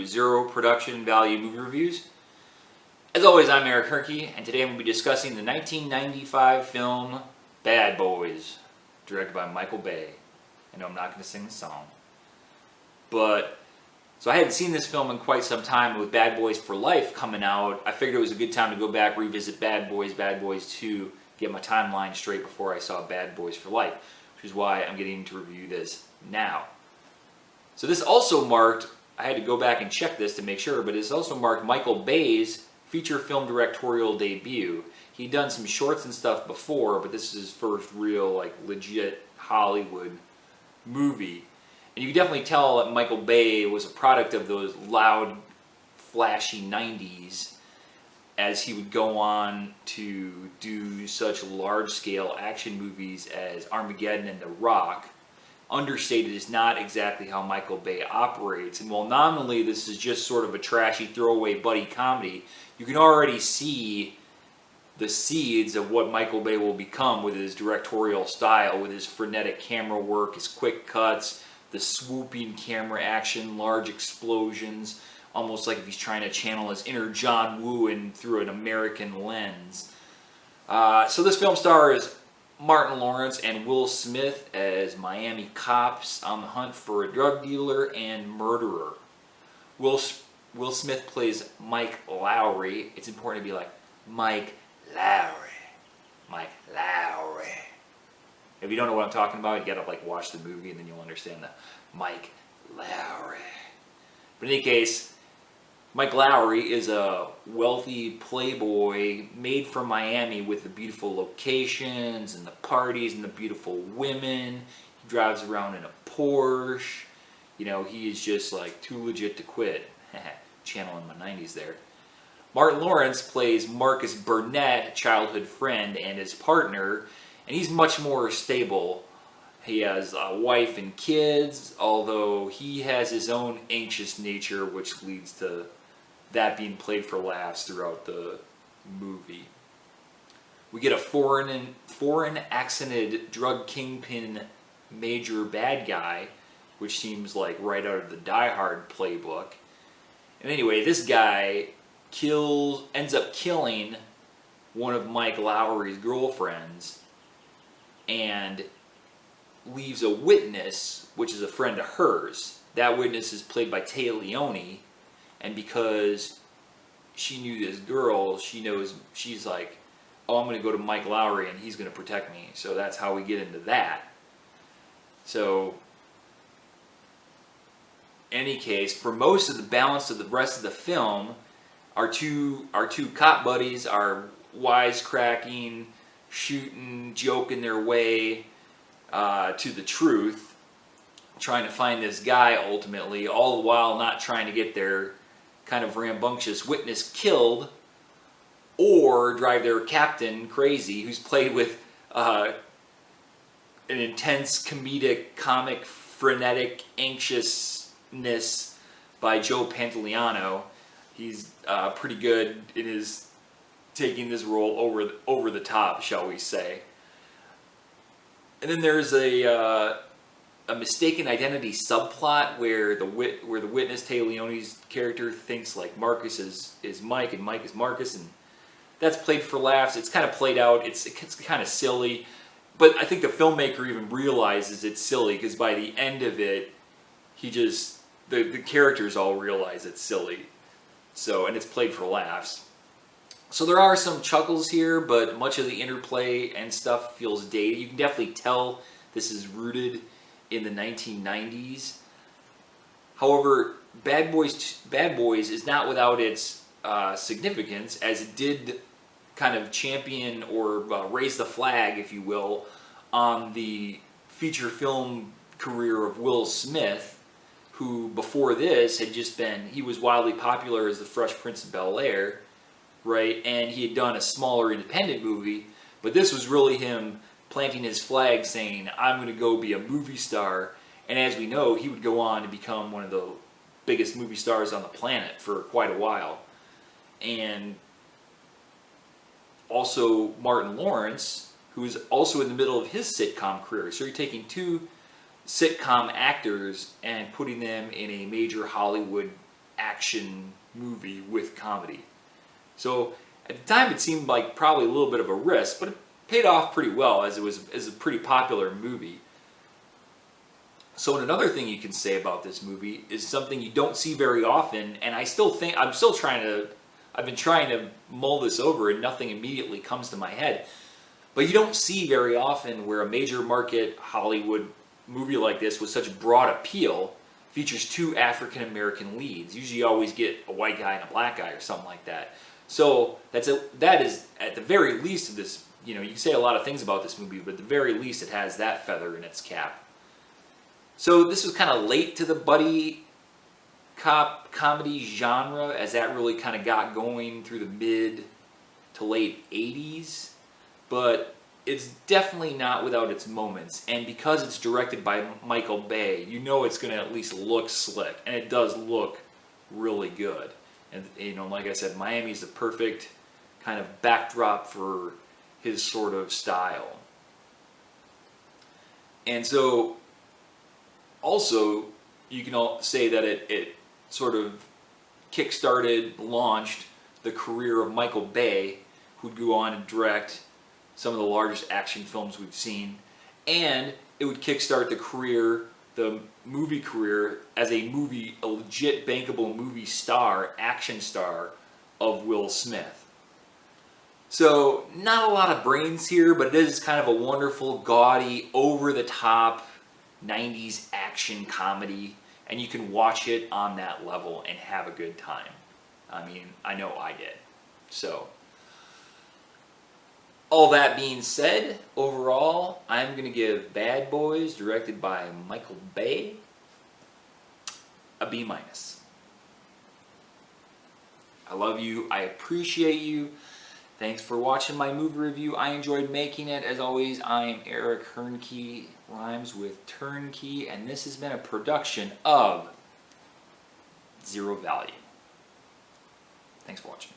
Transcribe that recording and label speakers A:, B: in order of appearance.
A: to Zero Production Value Movie Reviews. As always, I'm Eric Hoernke, and today I'm going to be discussing the 1995 film Bad Boys, directed by Michael Bay. I know I'm not going to sing the song, but so I hadn't seen this film in quite some time. With Bad Boys for Life coming out, I figured it was a good time to go back, revisit Bad Boys 2, get my timeline straight before I saw Bad Boys for Life, which is why I'm getting to review this now. So this also marked, I had to go back and check this to make sure, but this also marked Michael Bay's feature film directorial debut. He'd done some shorts and stuff before, but this is his first real, legit Hollywood movie. And you can definitely tell that Michael Bay was a product of those loud, flashy 90s, as he would go on to do such large-scale action movies as Armageddon and The Rock. Understated is not exactly how Michael Bay operates, and while nominally this is just sort of a trashy throwaway buddy comedy, you can already see the seeds of what Michael Bay will become with his directorial style, with his frenetic camera work, his quick cuts, the swooping camera action, large explosions, almost like if he's trying to channel his inner John Woo in through an American lens. So this film stars Martin Lawrence and Will Smith as Miami cops on the hunt for a drug dealer and murderer. Will Smith plays Mike Lowrey. It's important to be like, Mike Lowrey. Mike Lowrey. If you don't know what I'm talking about, you gotta watch the movie and then you'll understand the Mike Lowrey. But in any case, Mike Lowrey is a wealthy playboy made from Miami with the beautiful locations and the parties and the beautiful women. He drives around in a Porsche. You know, he is just too legit to quit. Channeling my 90s there. Martin Lawrence plays Marcus Burnett, a childhood friend and his partner, and he's much more stable. He has a wife and kids, although he has his own anxious nature, which leads to that being played for laughs throughout the movie. We get a foreign accented drug kingpin major bad guy, which seems like right out of the Die Hard playbook. And anyway, this guy ends up killing one of Mike Lowrey's girlfriends and leaves a witness, which is a friend of hers. That witness is played by Tea Leoni, and because she knew this girl, she knows, she's like, oh, I'm going to go to Mike Lowrey and he's going to protect me. So that's how we get into that. So, in any case, for most of the balance of the rest of the film, our two cop buddies are wisecracking, shooting, joking their way to the truth, trying to find this guy ultimately, all the while not trying to get their kind of rambunctious witness killed or drive their captain crazy, who's played with an intense comedic, comic, frenetic anxiousness by Joe Pantoliano. He's pretty good in his taking this role over the top, shall we say. And then there's a mistaken identity subplot where the witness, Tea Leoni's character, thinks Marcus is Mike and Mike is Marcus, and that's played for laughs. It's kind of played out. It's kind of silly, but I think the filmmaker even realizes it's silly, because by the end of it, the characters all realize it's silly. So, and it's played for laughs. So there are some chuckles here, but much of the interplay and stuff feels dated. You can definitely tell this is rooted in the 1990s. However, Bad Boys is not without its significance, as it did kind of champion or raise the flag, if you will, on the feature film career of Will Smith, who before this had he was wildly popular as the Fresh Prince of Bel-Air, right? And he had done a smaller independent movie, but this was really him planting his flag saying, I'm going to go be a movie star. And as we know, he would go on to become one of the biggest movie stars on the planet for quite a while. And also Martin Lawrence, who is also in the middle of his sitcom career. So you're taking two sitcom actors and putting them in a major Hollywood action movie with comedy. So at the time it seemed like probably a little bit of a risk, but it paid off pretty well as it was a pretty popular movie. So another thing you can say about this movie is something you don't see very often, and I've been trying to mull this over and nothing immediately comes to my head. But you don't see very often where a major market Hollywood movie like this with such broad appeal features two African American leads. Usually you always get a white guy and a black guy or something like that. So that is at the very least of this, you can say a lot of things about this movie, but at the very least it has that feather in its cap. So this was kind of late to the buddy cop comedy genre, as that really kind of got going through the mid to late 80s. But it's definitely not without its moments. And because it's directed by Michael Bay, it's going to at least look slick. And it does look really good. And, like I said, Miami is the perfect kind of backdrop for his sort of style. And so, also, you can all say that it sort of launched the career of Michael Bay, who'd go on and direct some of the largest action films we've seen, and it would kickstart the movie career as a legit bankable movie star, action star of Will Smith. So not a lot of brains here, but it is kind of a wonderful, gaudy, over-the-top 90s action comedy, and you can watch it on that level and have a good time. I mean, I know I did. So, all that being said, overall, I'm going to give Bad Boys, directed by Michael Bay, a B-. I love you. I appreciate you. Thanks for watching my movie review. I enjoyed making it. As always, I am Eric Hoernke, rhymes with turnkey, and this has been a production of Zero Value. Thanks for watching.